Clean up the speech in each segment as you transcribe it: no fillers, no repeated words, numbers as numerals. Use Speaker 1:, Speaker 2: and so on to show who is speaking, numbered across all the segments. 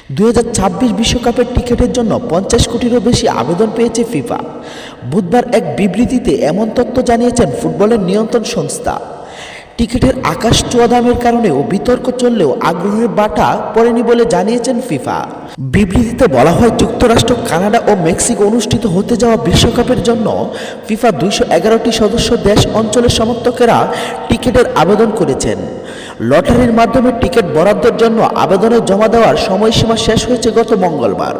Speaker 1: 2026 বিশ্বকাপের টিকিটের জন্য 50 কোটিরও বেশি আবেদন পেয়েছে ফিফা। বুধবার এক বিবৃতিতে এমন তথ্য জানিয়েছেন ফুটবলের নিয়ন্ত্রণ সংস্থা। টিকিটের আকাশ ছোঁয়া দামের কারণেও বিতর্ক চললেও আগ্রহের বাটা পড়েনি বলে জানিয়েছেন ফিফা। বিবৃতিতে বলা হয়, যুক্তরাষ্ট্র, কানাডা ও মেক্সিকো অনুষ্ঠিত হতে যাওয়া বিশ্বকাপের জন্য ফিফা 211টি সদস্য দেশ অঞ্চলের সমর্থকেরা টিকিটের আবেদন করেছেন। লটারির মাধ্যমে টিকিট বরাদ্দের জন্য আবেদনের জমা দেওয়ার সময়সীমা শেষ হয়েছে গত মঙ্গলবার।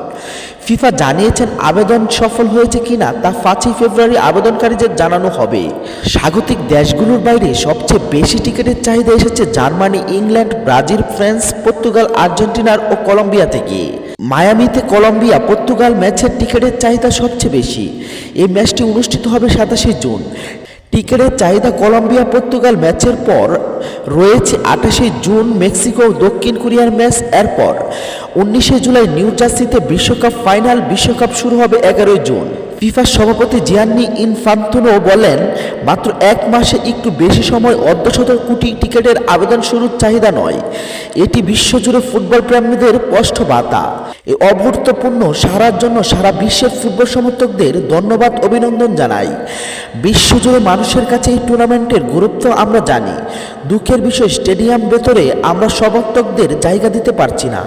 Speaker 1: ফিফা জানিয়েছেন, আবেদন সফল হয়েছে কিনা তা 5 ফেব্রুয়ারি আবেদনকারীদের জানানো হবে। স্বাগতিক দেশগুলোর বাইরে সবচেয়ে বেশি টিকিটের চাহিদা এসেছে Germany, England, Brazil, France, Portugal, Argentina ও কলম্বিয়া থেকে। মায়ামিতে কলম্বিয়া পর্তুগাল ম্যাচের টিকিটের চাহিদা সবচেয়ে বেশি। এই ম্যাচটি অনুষ্ঠিত হবে 27 জুন। টিকিটের চাহিদা কলম্বিয়া পর্তুগাল ম্যাচের পর রয়েছে 28 জুন মেক্সিকো ও দক্ষিণ কোরিয়ার ম্যাচ। এরপর 19 জুলাই নিউ জার্সিতে বিশ্বকাপ ফাইনাল। বিশ্বকাপ শুরু হবে 11 জুন। ফিফার সভাপতি জিয়ান্নি ইনফান্তোনো বলেন, মাত্র এক মাসে একটু বেশি সময় অর্ধশত কোটি টিকিটের আবেদন শুরুর চাহিদা নয়, এটি বিশ্বজুড়ে ফুটবল প্রেমীদের স্পষ্ট বার্তা। এই অভূতপূর্ণ সারার জন্য সারা বিশ্বের ফুটবল সমর্থকদের ধন্যবাদ, অভিনন্দন জানাই। বিশ্বজুড়ে মানুষের কাছে এই টুর্নামেন্টের গুরুত্ব আমরা জানি। দুঃখের বিষয়, স্টেডিয়াম ভেতরে আমরা সমর্থকদের জায়গা দিতে পারছি না।